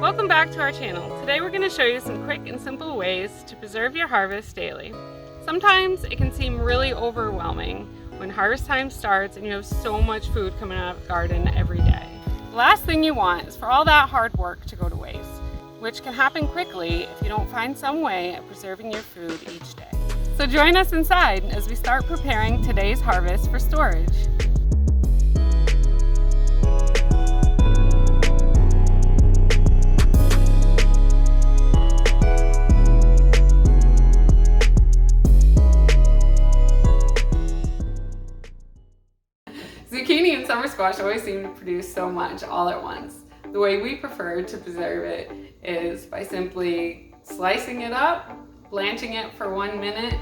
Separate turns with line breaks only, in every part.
Welcome back to our channel. Today we're going to show you some quick and simple ways to preserve your harvest daily. Sometimes it can seem really overwhelming when harvest time starts and you have so much food coming out of the garden every day. The last thing you want is for all that hard work to go to waste, which can happen quickly if you don't find some way of preserving your food each day. So join us inside as we start preparing today's harvest for storage. Zucchini and summer squash always seem to produce so much all at once. The way we prefer to preserve it is by simply slicing it up, blanching it for 1 minute,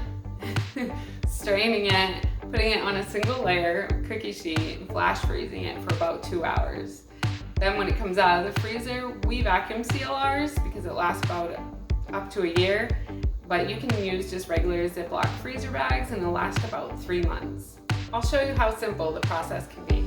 straining it, putting it on a single layer of cookie sheet and flash freezing it for about 2 hours. Then when it comes out of the freezer, we vacuum seal ours because it lasts about up to a year, but you can use just regular Ziploc freezer bags and it'll last about 3 months. I'll show you how simple the process can be.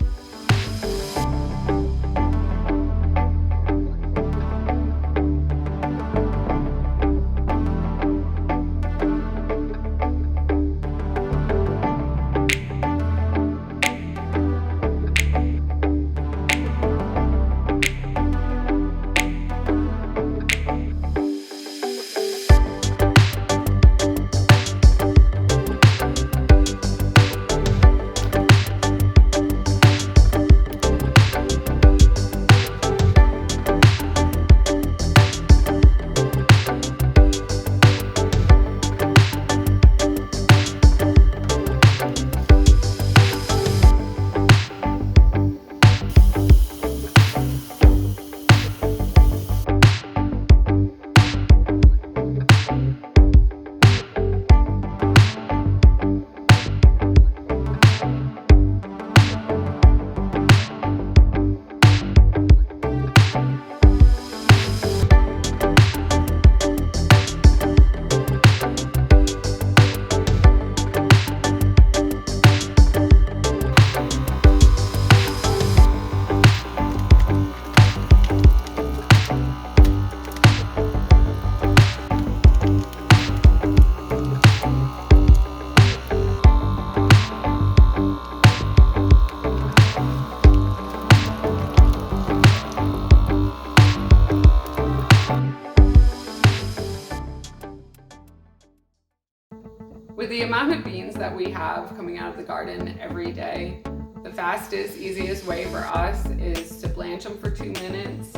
With the amount of beans that we have coming out of the garden every day, the fastest, easiest way for us is to blanch them for 2 minutes,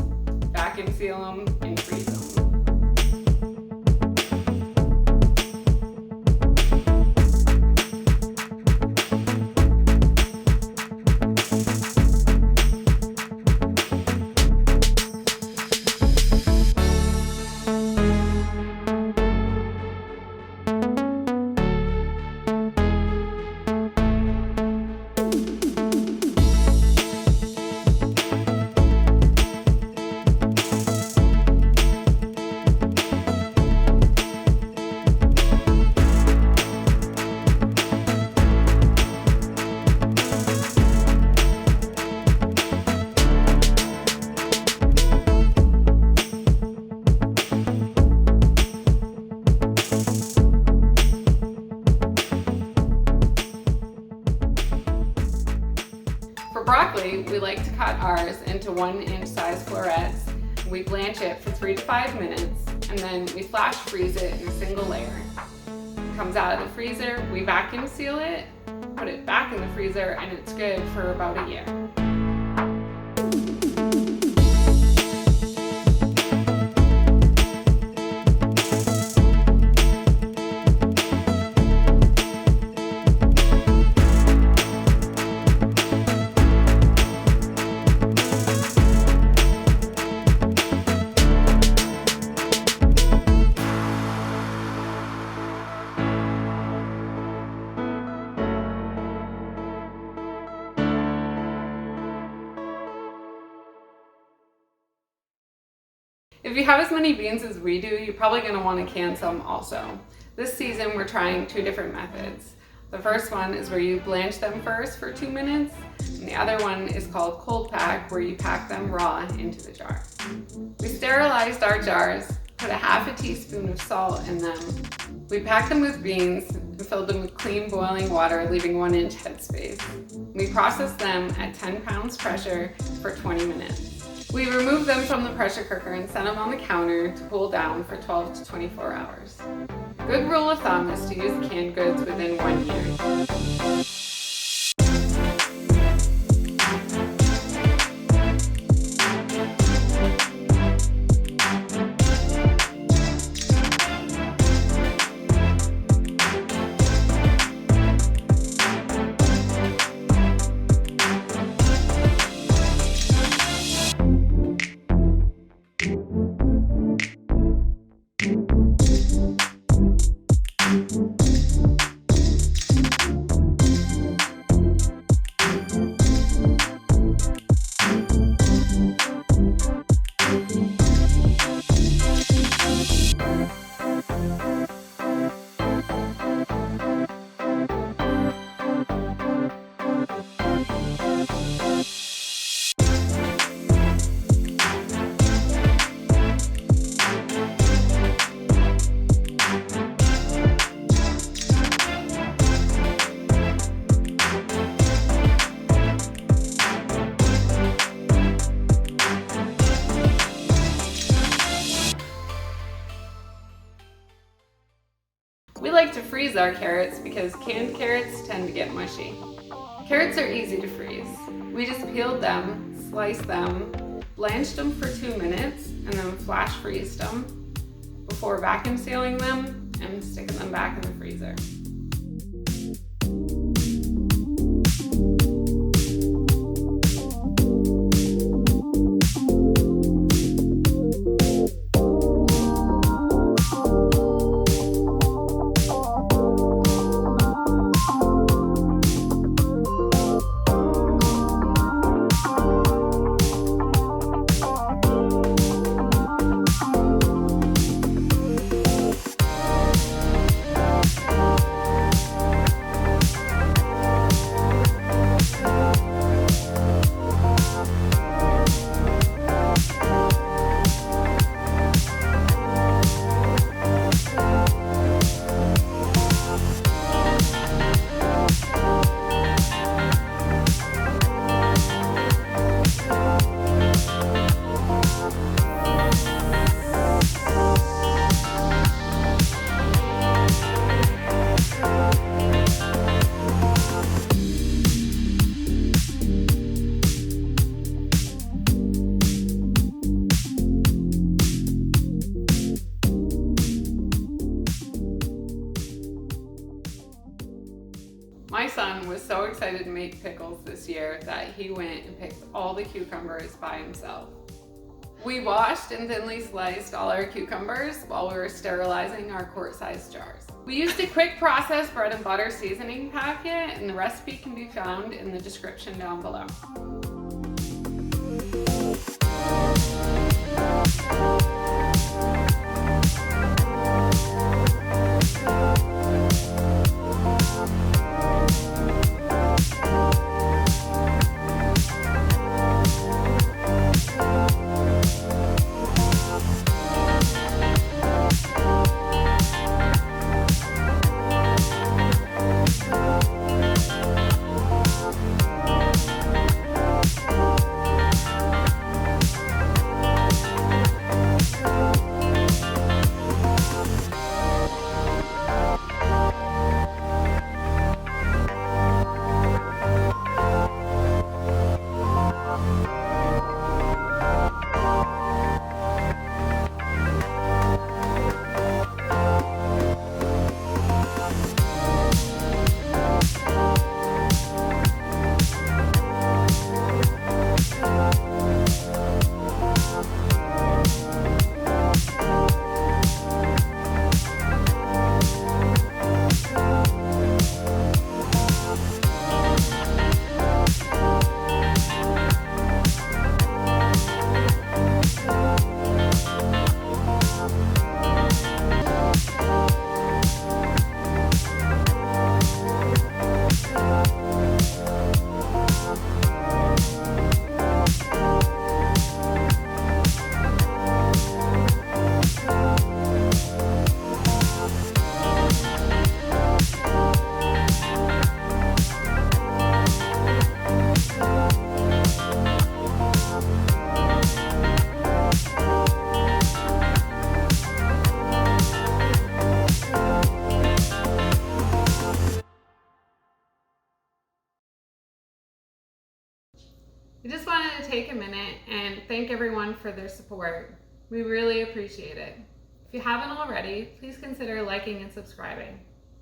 vacuum seal them, and freeze them. For broccoli, we like to cut ours into 1-inch size florets. We blanch it for 3 to 5 minutes and then we flash freeze it in a single layer. It comes out of the freezer, we vacuum seal it, put it back in the freezer, and it's good for about a year. If you have as many beans as we do, you're probably going to want to can some also. This season we're trying 2 different methods. The first one is where you blanch them first for 2 minutes, and the other one is called cold pack, where you pack them raw into the jar. We sterilized our jars, put a half a teaspoon of salt in them. We packed them with beans and filled them with clean boiling water, leaving 1-inch headspace. We processed them at 10 pounds pressure for 20 minutes. We removed them from the pressure cooker and set them on the counter to cool down for 12 to 24 hours. Good rule of thumb is to use canned goods within 1 year. We like to freeze our carrots because canned carrots tend to get mushy. Carrots are easy to freeze. We just peeled them, sliced them, blanched them for 2 minutes, and then flash freezed them before vacuum sealing them and sticking them back in the freezer. My son was so excited to make pickles this year that he went and picked all the cucumbers by himself. We washed and thinly sliced all our cucumbers while we were sterilizing our quart-sized jars. We used a quick process bread and butter seasoning packet, and the recipe can be found in the description down below. We just wanted to take a minute and thank everyone for their support. We really appreciate it. If you haven't already, please consider liking and subscribing.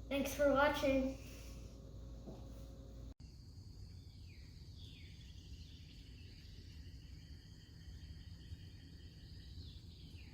Thanks for watching.